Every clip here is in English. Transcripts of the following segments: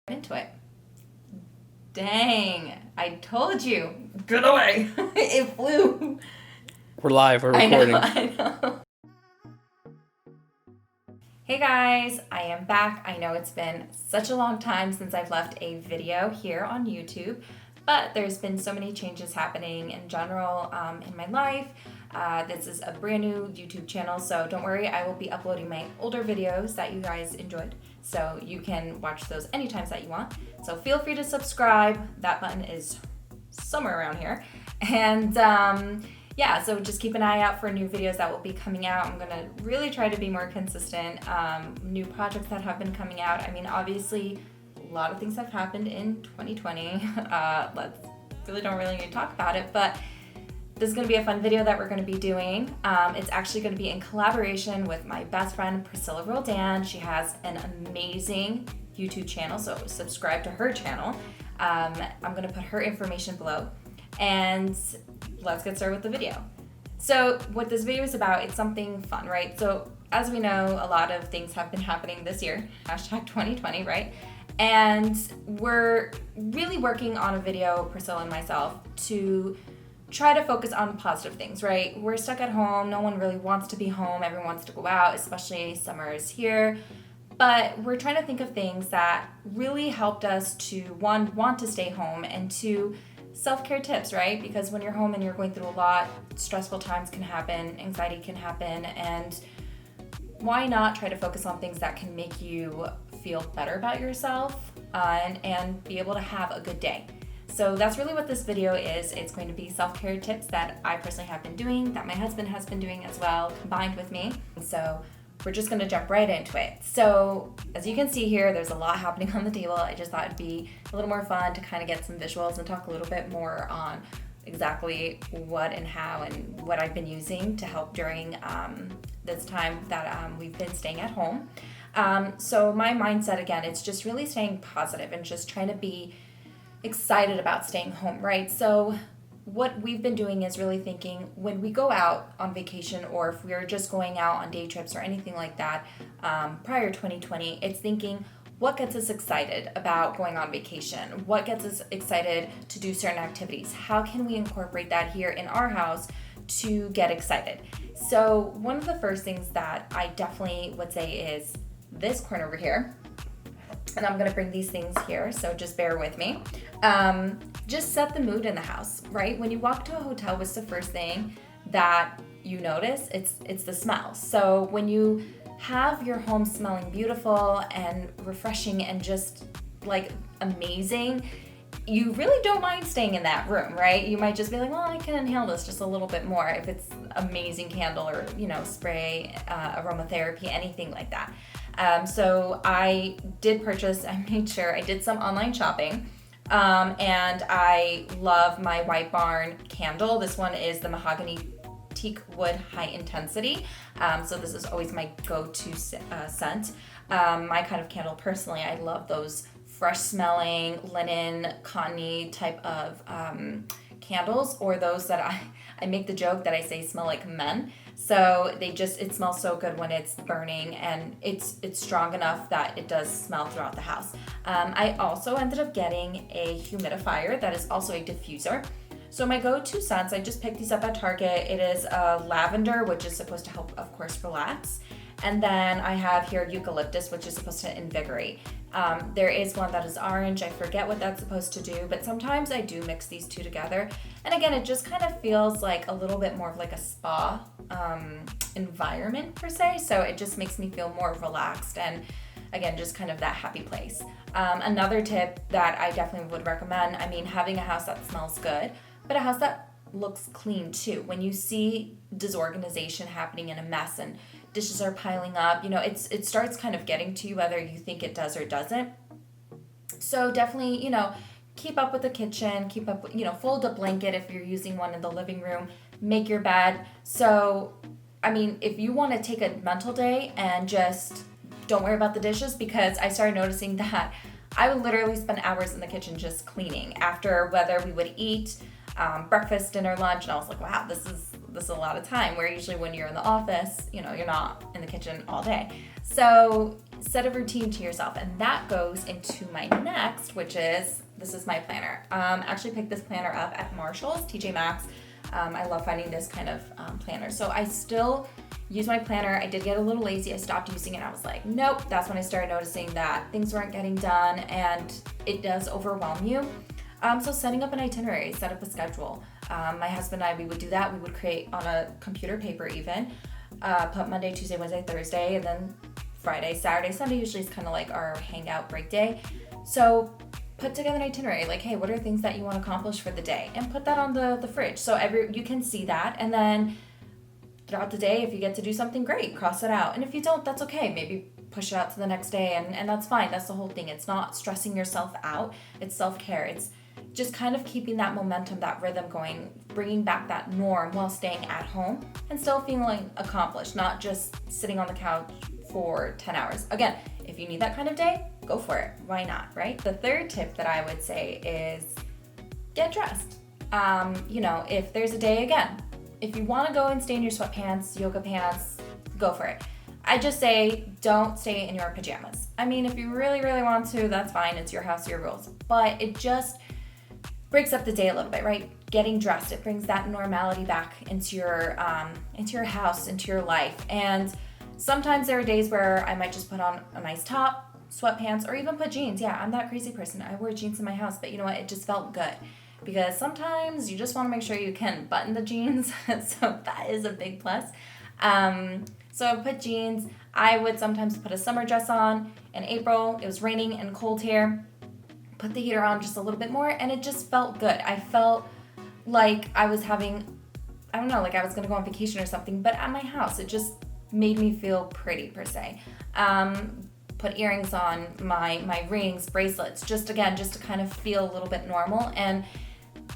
Into it. Dang, I told you. Get away. It flew. We're live, we're recording. I know. Hey guys, I am back. I know it's been such a long time since I've left a video here on YouTube, but there's been so many changes happening in general in my life. This is a brand new YouTube channel, so don't worry, I will be uploading my older videos that you guys enjoyed. So you can watch those anytime that you want. So feel free to subscribe. That button is somewhere around here. And yeah, so just keep an eye out for new videos that will be coming out. I'm gonna really try to be more consistent. New projects that have been coming out. I mean, obviously, a lot of things have happened in 2020. Don't really need to talk about it, but this is going to be a fun video that we're going to be doing. It's actually going to be in collaboration with my best friend, Priscilla Roldan. She has an amazing YouTube channel, so subscribe to her channel. I'm going to put her information below, and let's get started with the video. So what this video is about, it's something fun, right? So as we know, a lot of things have been happening this year, hashtag 2020, right? And we're really working on a video, Priscilla and myself, to try to focus on positive things, right? We're stuck at home. No one really wants to be home. Everyone wants to go out, especially summer is here. But we're trying to think of things that really helped us to, one, want to stay home, and two, self-care tips, right? Because when you're home and you're going through a lot, stressful times can happen, anxiety can happen, and why not try to focus on things that can make you feel better about yourself and be able to have a good day. So that's really what this video is. It's going to be self-care tips that I personally have been doing, that my husband has been doing as well, combined with me. So we're just gonna jump right into it. So as you can see here, there's a lot happening on the table. I just thought it'd be a little more fun to kind of get some visuals and talk a little bit more on exactly what and how and what I've been using to help during this time that we've been staying at home. So my mindset, again, it's just really staying positive and just trying to be excited about staying home, right? So what we've been doing is really thinking when we go out on vacation, or if we're just going out on day trips or anything like that prior to 2020, it's thinking what gets us excited about going on vacation? What gets us excited to do certain activities? How can we incorporate that here in our house to get excited? So one of the first things that I definitely would say is this corner over here. And I'm gonna bring these things here, so just bear with me. Just set the mood in the house, right? When you walk to a hotel, what's the first thing that you notice? It's the smell. So when you have your home smelling beautiful and refreshing and just like amazing, you really don't mind staying in that room, right? You might just be like, well, I can inhale this just a little bit more if it's amazing candle or, spray, aromatherapy, anything like that. So I did purchase, I made sure I did some online shopping, and I love my White Barn candle. This one is the Mahogany Teak Wood High Intensity. So this is always my go-to scent. My kind of candle personally, I love those fresh smelling, linen, cottony type of candles, or those that I make the joke that I say smell like men. So it smells so good when it's burning, and it's strong enough that it does smell throughout the house. I also ended up getting a humidifier that is also a diffuser. So my go-to scents, I just picked these up at Target. It is lavender, which is supposed to help, of course, relax. And then I have here eucalyptus, which is supposed to invigorate. There is one that is orange. I forget what that's supposed to do, but sometimes I do mix these two together. And again, it just kind of feels like a little bit more of like a spa environment per se. So it just makes me feel more relaxed and, again, just kind of that happy place. Another tip that I definitely would recommend, having a house that smells good, but a house that looks clean too. When you see disorganization happening in a mess and dishes are piling up, it starts kind of getting to you whether you think it does or doesn't. So definitely, keep up with the kitchen, keep up with, fold a blanket if you're using one in the living room, make your bed. So, if you want to take a mental day and just don't worry about the dishes, because I started noticing that I would literally spend hours in the kitchen just cleaning after whether we would eat breakfast, dinner, lunch, and I was like, wow, this is a lot of time, where usually when you're in the office, you're not in the kitchen all day. So set a routine to yourself. And that goes into my next, which is, this is my planner. Actually picked this planner up at Marshall's, TJ Maxx. I love finding this kind of planner. So I still use my planner. I did get a little lazy. I stopped using it. I was like, nope. That's when I started noticing that things weren't getting done and it does overwhelm you. So setting up an itinerary, set up a schedule. My husband and I, we would do that. We would create on a computer paper even, put Monday, Tuesday, Wednesday, Thursday, and then Friday, Saturday, Sunday usually is kind of like our hangout break day. So put together an itinerary, like, hey, what are things that you want to accomplish for the day? And put that on the fridge so you can see that. And then throughout the day, if you get to do something, great, cross it out. And if you don't, that's okay. Maybe push it out to the next day and that's fine. That's the whole thing. It's not stressing yourself out. It's self-care. It's just kind of keeping that momentum, that rhythm going, bringing back that norm while staying at home and still feeling accomplished, not just sitting on the couch for 10 hours. Again, if you need that kind of day, go for it. Why not, right? The third tip that I would say is get dressed. If there's a day, again, if you want to go and stay in your sweatpants, yoga pants, go for it. I just say don't stay in your pajamas. I mean, if you really, really want to, that's fine. It's your house, your rules. But it just breaks up the day a little bit, right? Getting dressed, it brings that normality back into your house, into your life. And sometimes there are days where I might just put on a nice top, sweatpants, or even put jeans. Yeah, I'm that crazy person. I wear jeans in my house, but you know what? It just felt good. Because sometimes you just want to make sure you can button the jeans. So that is a big plus. So I put jeans. I would sometimes put a summer dress on. In April, it was raining and cold here. Put the heater on just a little bit more, and it just felt good. I felt like I was having, I don't know, like I was going to go on vacation or something, but at my house. It just made me feel pretty, per se. Put earrings on, my rings, bracelets, just to kind of feel a little bit normal. And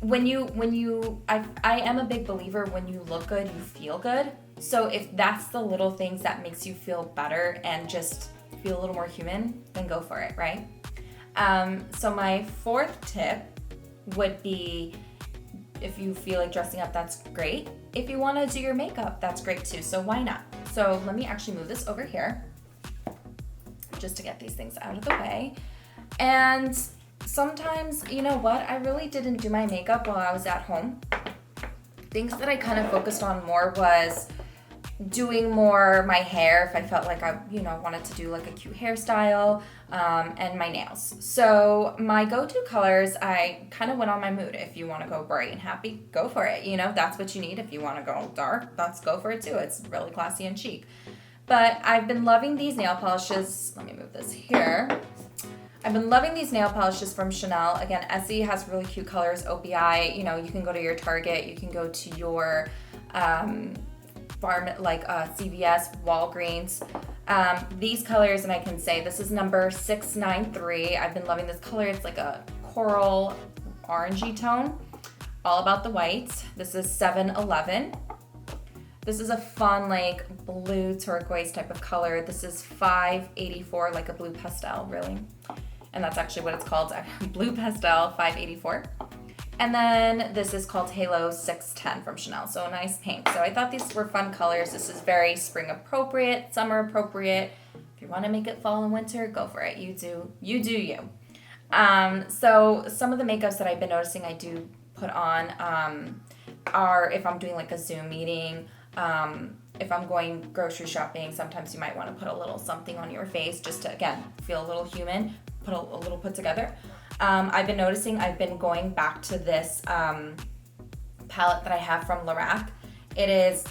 I am a big believer, when you look good, you feel good. So if that's the little things that makes you feel better and just feel a little more human, then go for it, right? So my fourth tip would be, if you feel like dressing up, that's great. If you want to do your makeup, that's great too. So why not? So let me actually move this over here just to get these things out of the way. And sometimes, you know what? I really didn't do my makeup while I was at home. Things that I kind of focused on more was doing more my hair if I felt like I, wanted to do like a cute hairstyle, and my nails. So my go-to colors, I kind of went on my mood. If you want to go bright and happy, go for it. That's what you need. If you want to go dark, let's go for it too. It's really classy and chic. But I've been loving these nail polishes. Let me move this here. I've been loving these nail polishes from Chanel. Again, Essie has really cute colors. OPI, you can go to your Target. You can go to your CVS, Walgreens. These colors, and I can say this is number 693. I've been loving this color. It's like a coral orangey tone. All about the whites. This is 711. This is a fun, like, blue turquoise type of color. This is 584, like a blue pastel, really. And that's actually what it's called, blue pastel 584. And then this is called Halo 610 from Chanel, so a nice pink. So I thought these were fun colors. This is very spring appropriate, summer appropriate. If you want to make it fall and winter, go for it. You do you. So some of the makeups that I've been noticing I do put on are if I'm doing like a Zoom meeting, if I'm going grocery shopping, sometimes you might want to put a little something on your face just to, again, feel a little human, put a little put together. I've been noticing I've been going back to this palette that I have from Lorac. It is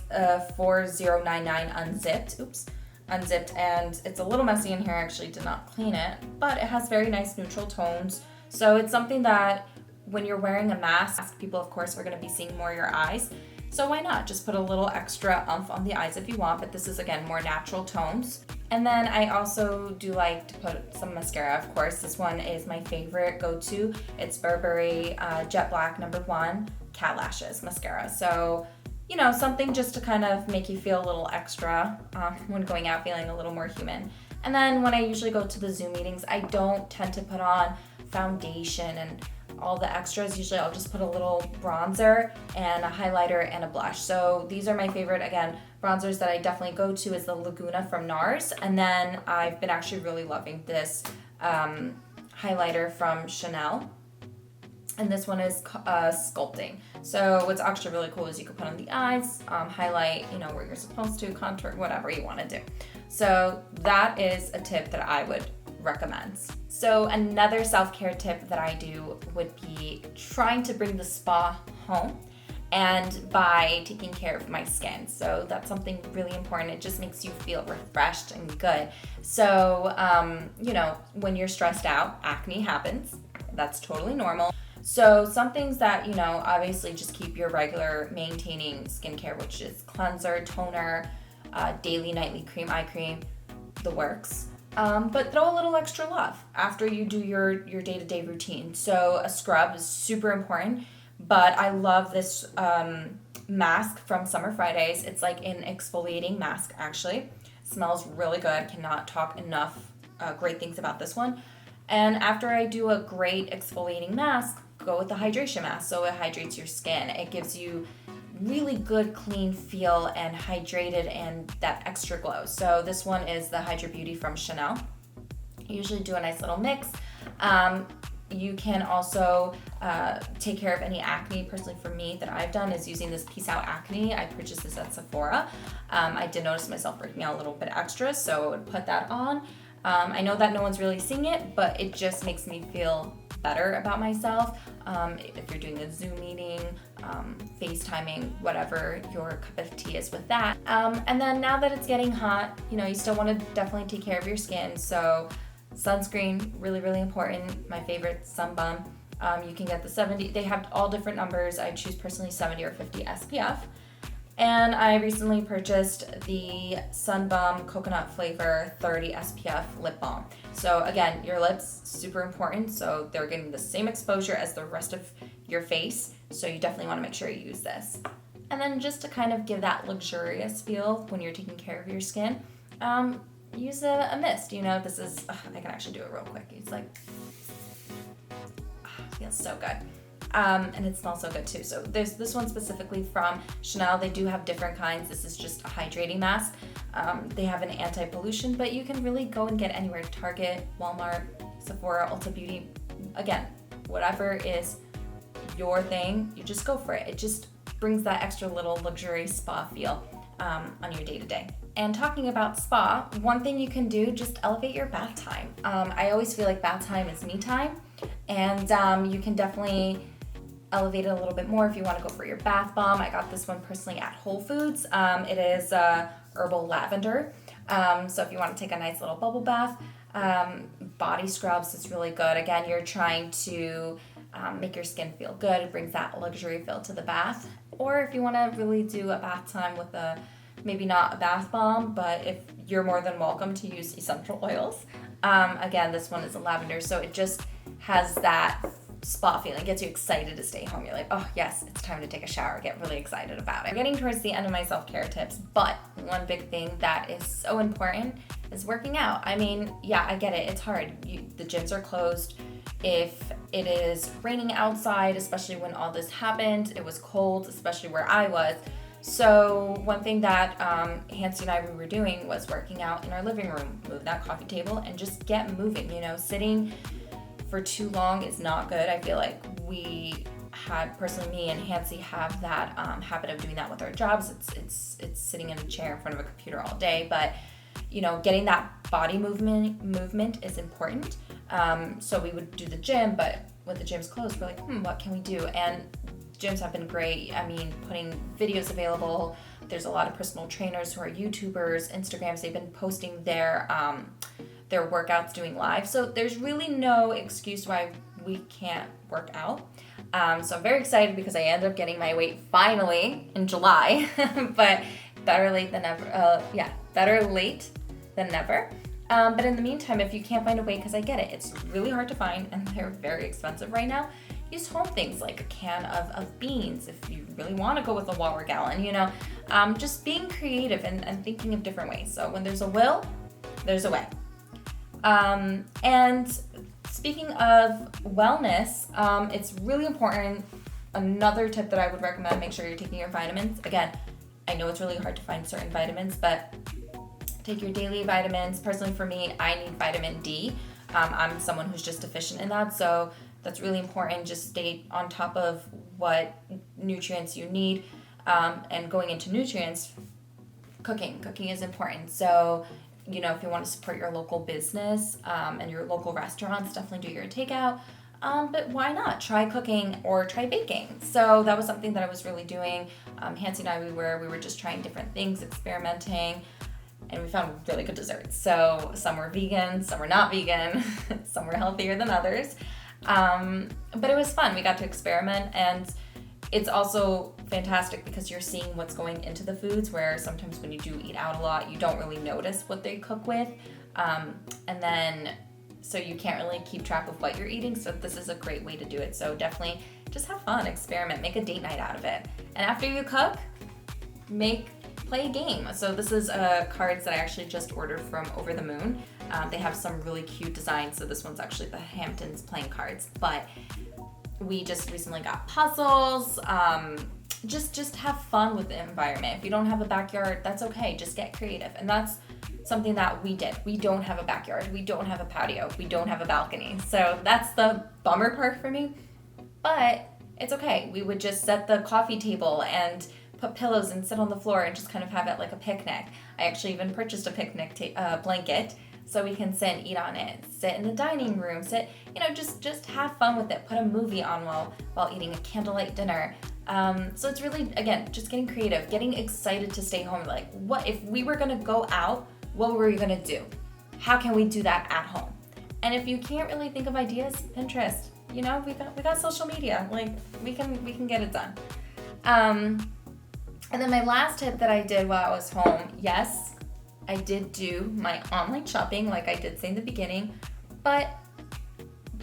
4099 unzipped, and it's a little messy in here. I actually did not clean it, but it has very nice neutral tones. So it's something that when you're wearing a mask, people, of course, are going to be seeing more of your eyes. So why not just put a little extra oomph on the eyes if you want, but this is, again, more natural tones. And then I also do like to put some mascara, of course. This one is my favorite go-to. It's Burberry Jet Black No. 1 Cat Lashes Mascara. So, something just to kind of make you feel a little extra when going out, feeling a little more human. And then when I usually go to the Zoom meetings, I don't tend to put on foundation and all the extras. Usually I'll just put a little bronzer and a highlighter and a blush. So these are my favorite, again, bronzers that I definitely go to is the Laguna from NARS. And then I've been actually really loving this highlighter from Chanel. And this one is sculpting. So what's actually really cool is you can put on the eyes, highlight, where you're supposed to, contour, whatever you want to do. So that is a tip that I would recommend. So another self-care tip that I do would be trying to bring the spa home and by taking care of my skin. So that's something really important. It just makes you feel refreshed and good. So, when you're stressed out, acne happens. That's totally normal. So some things that, obviously just keep your regular maintaining skincare, which is cleanser, toner, daily, nightly cream, eye cream, the works. But throw a little extra love after you do your day-to-day routine. So a scrub is super important, but I love this mask from Summer Fridays. It's like an exfoliating mask, actually. Smells really good. Cannot talk enough great things about this one. And after I do a great exfoliating mask, go with the hydration mask. So it hydrates your skin. It gives you really good clean feel and hydrated and that extra glow. So this one is the Hydra Beauty from Chanel. I usually do a nice little mix. You can also take care of any acne. Personally for me that I've done is using this Peace Out Acne. I purchased this at Sephora. I did notice myself breaking out a little bit extra, so I would put that on. I know that no one's really seeing it, but it just makes me feel better about myself. If you're doing a Zoom meeting, FaceTiming, whatever your cup of tea is with that. And then now that it's getting hot, you still want to definitely take care of your skin. So sunscreen, really, really important. My favorite, Sun Bum. You can get the 70, they have all different numbers. I choose personally 70 or 50 SPF. And I recently purchased the Sun Bum Coconut Flavor 30 SPF Lip Balm. So again, your lips, super important. So they're getting the same exposure as the rest of your face. So you definitely want to make sure you use this. And then just to kind of give that luxurious feel when you're taking care of your skin, use a mist. This is, I can actually do it real quick. It's like, feels so good. And it smells so good too. So there's this one specifically from Chanel. They do have different kinds. This is just a hydrating mask. They have an anti-pollution, but you can really go and get anywhere. Target, Walmart, Sephora, Ulta Beauty. Again, whatever is your thing, you just go for it. It just brings that extra little luxury spa feel on your day-to-day. And talking about spa, one thing you can do, just elevate your bath time. I always feel like bath time is me time, and you can definitely elevate it a little bit more if you want to go for your bath bomb. I got this one personally at Whole Foods. It is herbal lavender. So if you want to take a nice little bubble bath, body scrubs is really good. Again, you're trying to make your skin feel good. It brings that luxury feel to the bath. Or if you want to really do a bath time with maybe not a bath bomb, but if you're more than welcome to use essential oils. Again, this one is a lavender, so it just has that spa feeling. It gets you excited to stay home. You're like, oh yes, it's time to take a shower. Get really excited about it. We're getting towards the end of my self-care tips, but one big thing that is so important is working out. I mean, yeah, I get it. It's hard. The gyms are closed. If it is raining outside, especially when all this happened, it was cold, especially where I was. So one thing that Hansi and I were doing was working out in our living room, move that coffee table and just get moving. Sitting for too long is not good. I feel like personally me and Hansi have that habit of doing that with our jobs. It's sitting in a chair in front of a computer all day, but getting that body movement is important. So we would do the gym, but with the gyms closed, we're like, what can we do? And gyms have been great. I mean, putting videos available. There's a lot of personal trainers who are YouTubers, Instagrams. They've been posting their workouts, doing live. So there's really no excuse why we can't work out. So I'm very excited because I ended up getting my weight finally in July, but better late than never. Better late than never. But in the meantime, if you can't find a weight, because I get it, it's really hard to find and they're very expensive right now. Use home things like a can of beans if you really want to go with a water gallon, just being creative and thinking of different ways. So when there's a will, there's a way. And speaking of wellness, it's really important. Another tip that I would recommend, make sure you're taking your vitamins. Again, I know it's really hard to find certain vitamins, but take your daily vitamins. Personally for me, I need vitamin D. I'm someone who's just deficient in that, so that's really important. Just stay on top of what nutrients you need. And going into nutrients, cooking is important. So, you know, if you want to support your local business and your local restaurants, definitely do your takeout. But why not try cooking or try baking? So that was something that I was really doing. Hansi and I, we were just trying different things, experimenting, and we found really good desserts. So some were vegan, some were not vegan, some were healthier than others. But it was fun. We got to experiment, and it's also fantastic because you're seeing what's going into the foods, where sometimes when you do eat out a lot, you don't really notice what they cook with. And then, so you can't really keep track of what you're eating. So this is a great way to do it. So definitely just have fun, experiment, make a date night out of it. And after you cook, play a game. So this is cards that I actually just ordered from Over the Moon. They have some really cute designs. So this one's actually the Hamptons playing cards, but we just recently got puzzles. Just have fun with the environment. If you don't have a backyard, that's okay. Just get creative. And that's something that we did. We don't have a backyard. We don't have a patio. We don't have a balcony. So that's the bummer part for me. But it's okay. We would just set the coffee table and put pillows and sit on the floor and just kind of have it like a picnic. I actually even purchased a picnic blanket so we can sit and eat on it. Sit in the dining room, just have fun with it. Put a movie on while eating a candlelight dinner. So it's really, again, just getting creative, getting excited to stay home. Like, what if we were gonna go out, what were we gonna do? How can we do that at home? And if you can't really think of ideas, Pinterest. You know, we got social media. Like, we can get it done. And then my last tip that I did while I was home, yes, I did do my online shopping, like I did say in the beginning, but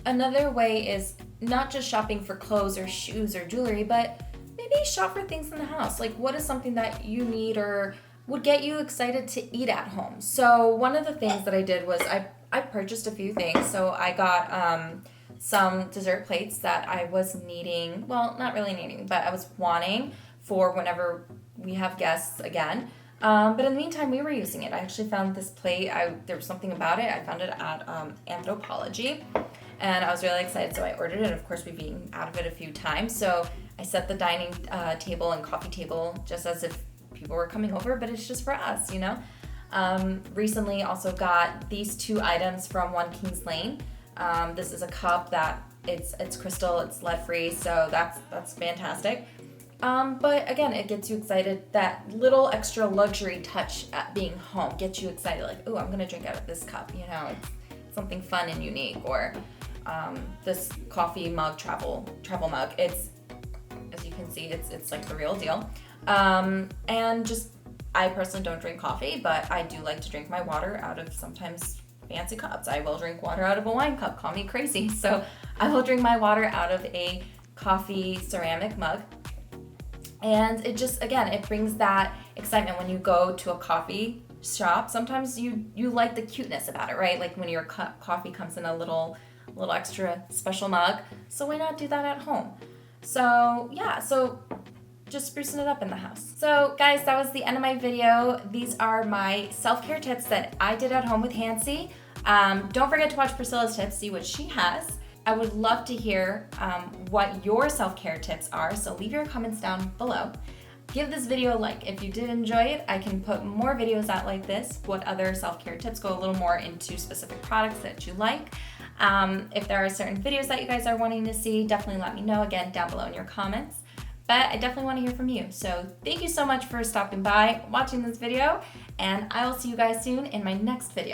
another way is not just shopping for clothes or shoes or jewelry, but maybe shop for things in the house. Like, what is something that you need or would get you excited to eat at home? So one of the things that I did was I purchased a few things. So I got some dessert plates that I was needing, well, not really needing, but I was wanting for whenever we have guests again. But in the meantime, we were using it. I actually found this plate. There was something about it. I found it at Anthropology, and I was really excited, so I ordered it. Of course, we've eaten out of it a few times, so I set the dining table and coffee table just as if people were coming over, but it's just for us, you know? Recently also got these two items from One Kings Lane. This is a cup that it's crystal, it's lead-free, so that's fantastic. But again, it gets you excited. That little extra luxury touch at being home gets you excited. Like, oh, I'm gonna drink out of this cup. You know, it's something fun and unique. Or this coffee mug, travel mug. It's, as you can see, it's like the real deal. And just, I personally don't drink coffee, but I do like to drink my water out of sometimes fancy cups. I will drink water out of a wine cup. Call me crazy. So I will drink my water out of a coffee ceramic mug. And it just, again, it brings that excitement when you go to a coffee shop. Sometimes you like the cuteness about it, right? Like when your coffee comes in a little extra special mug. So why not do that at home? So yeah, so just sprucing it up in the house. So guys, that was the end of my video. These are my self-care tips that I did at home with Hansi. Don't forget to watch Priscilla's tips, see what she has. I would love to hear what your self-care tips are, so leave your comments down below. Give this video a like. If you did enjoy it, I can put more videos out like this. What other self-care tips, go a little more into specific products that you like. If there are certain videos that you guys are wanting to see, definitely let me know, again, down below in your comments. But I definitely want to hear from you. So thank you so much for stopping by, watching this video, and I will see you guys soon in my next video.